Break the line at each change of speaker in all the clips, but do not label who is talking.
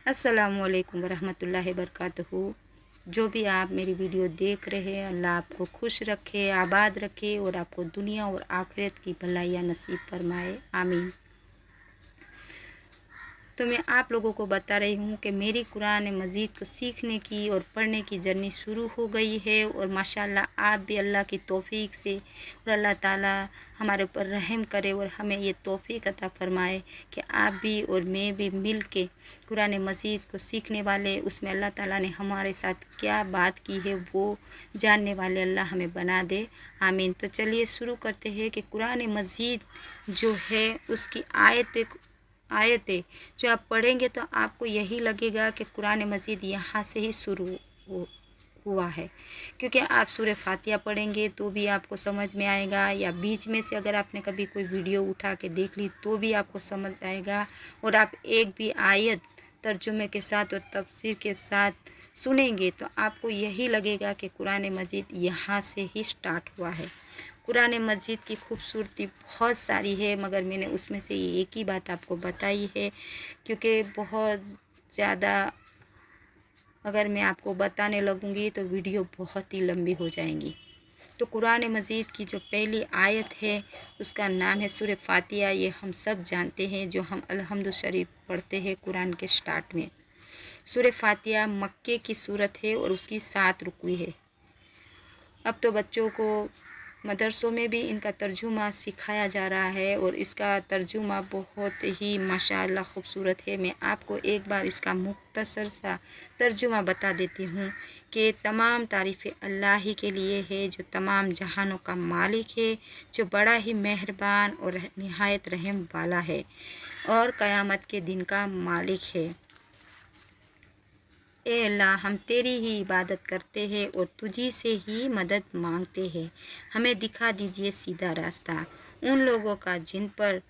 अस्सलामुअलैकुम वरहमतुल्लाहि वबरकातुहू। जो भी आप मेरी वीडियो देख रहे हैं, अल्लाह आपको खुश रखे, आबाद रखे और आपको दुनिया और आखिरत की भलाइयाँ नसीब फरमाए, आमीन। तो मैं आप लोगों को बता रही हूँ कि मेरी कुरान मजीद को सीखने की और पढ़ने की जर्नी शुरू हो गई है और माशाल्लाह आप भी अल्लाह की तौफीक से और अल्लाह ताला हमारे ऊपर रहम करे और हमें ये तौफीक अता फरमाए कि आप भी और मैं भी मिल के कुरान मजीद को सीखने वाले, उसमें अल्लाह ताला ने हमारे साथ क्या बात की है वो जानने वाले अल्लाह हमें बना दे, आमीन। तो चलिए शुरू करते हैं कि कुरान मजीद जो है उसकी आयतें जो आप पढ़ेंगे तो आपको यही लगेगा कि कुरान मजीद यहाँ से ही शुरू हुआ है, क्योंकि आप सूरह फातिहा पढ़ेंगे तो भी आपको समझ में आएगा, या बीच में से अगर आपने कभी कोई वीडियो उठा के देख ली तो भी आपको समझ आएगा। और आप एक भी आयत तर्जुमे के साथ और तफसीर के साथ सुनेंगे तो आपको यही लगेगा कि कुरान मजीद यहाँ से ही स्टार्ट हुआ है। कुरान मजीद की खूबसूरती बहुत सारी है, मगर मैंने उसमें से एक ही बात आपको बताई है, क्योंकि बहुत ज़्यादा अगर मैं आपको बताने लगूंगी तो वीडियो बहुत ही लंबी हो जाएंगी। तो कुरान मजीद की जो पहली आयत है उसका नाम है सूरह फातिहा। ये हम सब जानते हैं जो हम अलहम्दु शरीफ पढ़ते हैं कुरान के स्टार्ट में। सूरह फातिहा मक्के की सूरत है और उसकी 7 रुकू है। अब तो बच्चों को मदरसों में भी इनका तर्जुमा सिखाया जा रहा है और इसका तर्जुमा बहुत ही माशाअल्लाह खूबसूरत है। मैं आपको एक बार इसका मुख्तसर सा तर्जुमा बता देती हूँ कि तमाम तारीफ़ें अल्लाह ही के लिए है जो तमाम जहानों का मालिक है, जो बड़ा ही मेहरबान और निहायत रहम वाला है और क़यामत के दिन का मालिक है। ए अल्लाह, हम तेरी ही इबादत करते हैं और तुझी से ही मदद मांगते हैं। हमें दिखा दीजिए सीधा रास्ता उन लोगों का जिन पर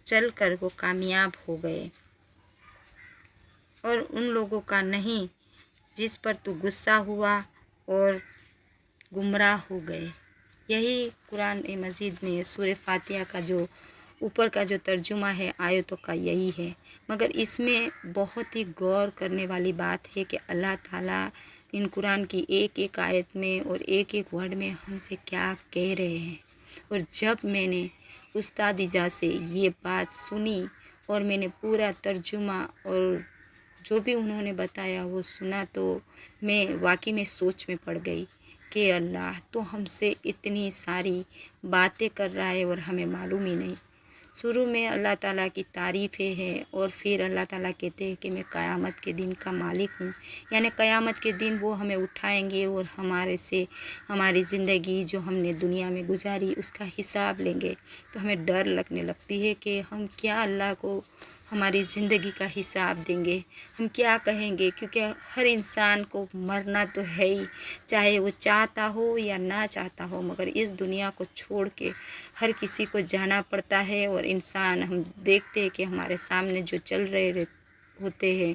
चल कर वो कामयाब हो गए, और उन लोगों का नहीं जिस पर तू गुस्सा हुआ और गुमराह हो गए। यही कुरान मजीद में सूरह फातिहा का जो ऊपर का जो तर्जुमा है आयतों का यही है, मगर इसमें बहुत ही गौर करने वाली बात है कि अल्लाह ताला इन कुरान की एक एक आयत में और एक एक वर्ड में हमसे क्या कह रहे हैं। और जब मैंने उस्तादिजा से ये बात सुनी और मैंने पूरा तर्जुमा और जो भी उन्होंने बताया वो सुना तो मैं वाकई में सोच में पड़ गई कि अल्लाह तो हमसे इतनी सारी बातें कर रहा है और हमें मालूम ही नहीं। शुरू में अल्लाह ताला की तारीफ़ें हैं और फिर अल्लाह ताला कहते हैं कि मैं क़यामत के दिन का मालिक हूँ, यानी क़यामत के दिन वो हमें उठाएंगे और हमारे से हमारी ज़िंदगी जो हमने दुनिया में गुजारी उसका हिसाब लेंगे। तो हमें डर लगने लगती है कि हम क्या अल्लाह को हमारी ज़िंदगी का हिसाब देंगे, हम क्या कहेंगे, क्योंकि हर इंसान को मरना तो है ही, चाहे वो चाहता हो या ना चाहता हो, मगर इस दुनिया को छोड़ के हर किसी को जाना पड़ता है। और इंसान हम देखते हैं कि हमारे सामने जो चल रहे होते हैं,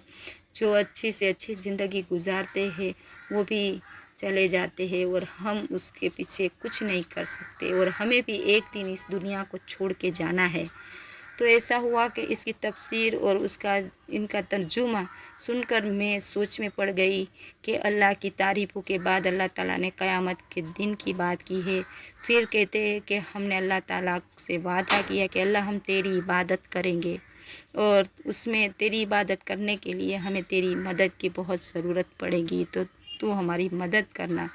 जो अच्छी से अच्छी ज़िंदगी गुजारते हैं, वो भी चले जाते हैं और हम उसके पीछे कुछ नहीं कर सकते, और हमें भी एक दिन इस दुनिया को छोड़ के जाना है। तो ऐसा हुआ कि इसकी तफसीर और उसका इनका तर्जुमा सुनकर मैं सोच में पड़ गई कि अल्लाह की तारीफ़ों के बाद अल्लाह ताला ने क़यामत के दिन की बात की है। फिर कहते हैं कि हमने अल्लाह ताला से वादा किया कि अल्लाह हम तेरी इबादत करेंगे और उसमें तेरी इबादत करने के लिए हमें तेरी मदद की बहुत ज़रूरत पड़ेगी, तो तू हमारी मदद करना।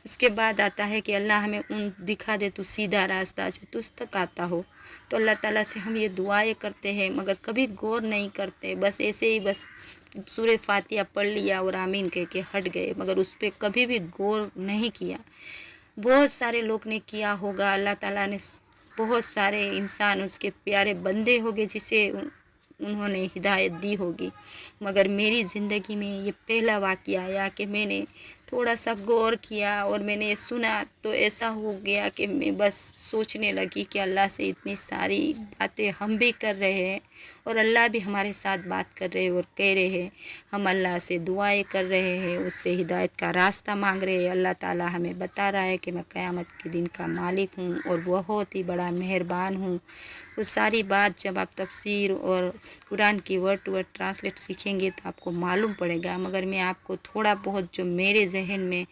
इसके बाद आता है कि अल्लाह हमें दिखा दे तू सीधा रास्ता जो तुझ तक आता हो। तो अल्लाह ताला से हम ये दुआएं करते हैं मगर कभी गौर नहीं करते, बस ऐसे ही बस सूरह फातिहा पढ़ लिया और आमीन कह के हट गए, मगर उस पर कभी भी गौर नहीं किया। बहुत सारे लोग ने किया होगा, अल्लाह ताला ने बहुत सारे इंसान उसके प्यारे बंदे होंगे जिसे उन्होंने हिदायत दी होगी, मगर मेरी ज़िंदगी में ये पहला वाक़या आया कि मैंने थोड़ा सा गौर किया और मैंने सुना तो ऐसा हो गया कि मैं बस सोचने लगी कि अल्लाह से इतनी सारी बातें हम भी कर रहे हैं और अल्लाह भी हमारे साथ बात कर रहे हैं और कह रहे हैं, हम अल्लाह से दुआएं कर रहे हैं, उससे हिदायत का रास्ता मांग रहे हैं। अल्लाह ताला हमें बता रहा है कि मैं क़यामत के दिन का मालिक हूँ और बहुत ही बड़ा मेहरबान हूँ। वो सारी बात जब आप तफसीर और कुरान की वर्ड टू वर्ड ट्रांसलेट सीखेंगे तो आपको मालूम पड़ेगा, मगर मैं आपको थोड़ा बहुत जो मेरे जहन में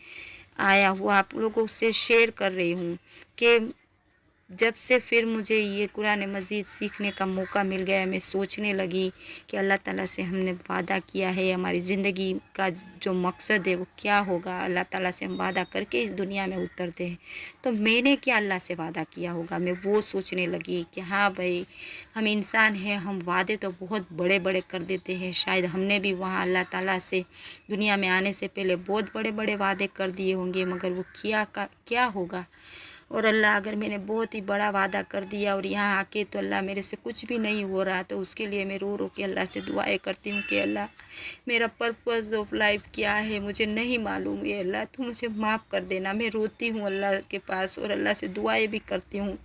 आया हुआ आप लोगों से शेयर कर रही हूँ कि जब से फिर मुझे ये कुरान मजीद सीखने का मौका मिल गया, मैं सोचने लगी कि अल्लाह ताला से हमने वादा किया है, हमारी ज़िंदगी का जो मकसद है वो क्या होगा। अल्लाह ताला से हम वादा करके इस दुनिया में उतरते हैं, तो मैंने क्या अल्लाह से वादा किया होगा। मैं वो सोचने लगी कि हाँ भाई, हम इंसान हैं, हम वादे तो बहुत बड़े बड़े कर देते हैं। शायद हमने भी वहाँ अल्लाह ताला से दुनिया में आने से पहले बहुत बड़े बड़े वादे कर दिए होंगे, मगर वो क्या होगा। और अल्लाह अगर मैंने बहुत ही बड़ा वादा कर दिया और यहाँ आके तो अल्लाह मेरे से कुछ भी नहीं हो रहा, तो उसके लिए मैं रो रो के अल्लाह से दुआएं करती हूँ कि अल्लाह मेरा पर्पज़ ऑफ लाइफ क्या है मुझे नहीं मालूम है, अल्लाह तो मुझे माफ़ कर देना। मैं रोती हूँ अल्लाह के पास और अल्लाह से दुआएं भी करती हूँ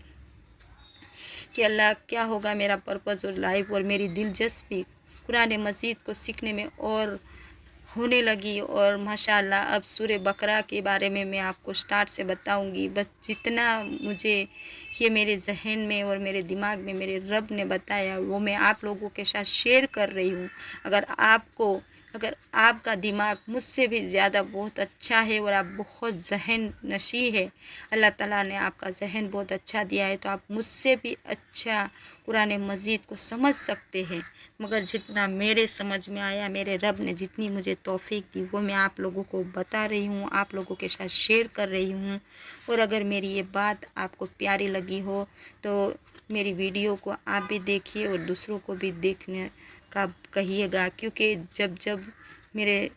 कि अल्लाह क्या होगा मेरा पर्पज़ ऑफ लाइफ। और मेरी दिलचस्पी कुरान मजीद को सीखने में और होने लगी और माशाअल्लाह अब सूरह बकरा के बारे में मैं आपको स्टार्ट से बताऊंगी। बस जितना मुझे ये मेरे जहन में और मेरे दिमाग में मेरे रब ने बताया वो मैं आप लोगों के साथ शेयर कर रही हूँ। अगर आपका दिमाग मुझसे भी ज़्यादा बहुत अच्छा है और आप बहुत जहन नशी है, अल्लाह ताला ने आपका जहन बहुत अच्छा दिया है, तो आप मुझसे भी अच्छा कुरान मजीद को समझ सकते हैं। मगर जितना मेरे समझ में आया, मेरे रब ने जितनी मुझे तौफीक दी वो मैं आप लोगों को बता रही हूँ, आप लोगों के साथ शेयर कर रही हूँ। और अगर मेरी ये बात आपको प्यारी लगी हो तो मेरी वीडियो को आप भी देखिए और दूसरों को भी देखने का कहिएगा, क्योंकि जब मेरे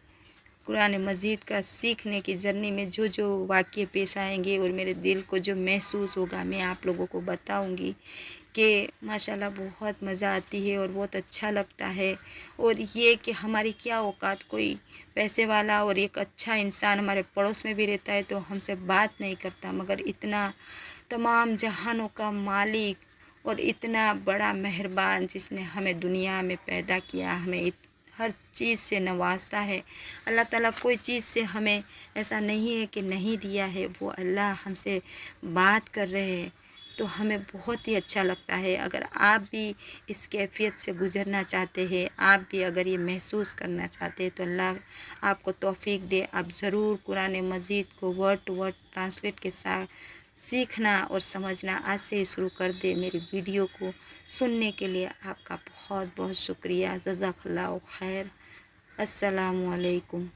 कुरान मजीद का सीखने की जर्नी में जो जो वाक़ये पेश आएंगे और मेरे दिल को जो महसूस होगा मैं आप लोगों को बताऊंगी कि माशाल्लाह बहुत मज़ा आती है और बहुत अच्छा लगता है। और ये कि हमारी क्या औकात, कोई पैसे वाला और एक अच्छा इंसान हमारे पड़ोस में भी रहता है तो हमसे बात नहीं करता, मगर इतना तमाम जहानों का मालिक और इतना बड़ा मेहरबान जिसने हमें दुनिया में पैदा किया, हमें हर चीज़ से नवाजता है। अल्लाह ताला कोई चीज़ से हमें ऐसा नहीं है कि नहीं दिया है, वो अल्लाह हमसे बात कर रहे हैं तो हमें बहुत ही अच्छा लगता है। अगर आप भी इस कैफियत से गुज़रना चाहते हैं, आप भी अगर ये महसूस करना चाहते हैं तो अल्लाह आपको तौफीक दे। आप ज़रूर कुरान मजीद को वर्ड टू वर्ड ट्रांसलेट के साथ सीखना और समझना आज से ही शुरू कर दे। मेरी वीडियो को सुनने के लिए आपका बहुत बहुत शुक्रिया। जज़ाकल्लाहु खैर। अस्सलामु अलैकुम।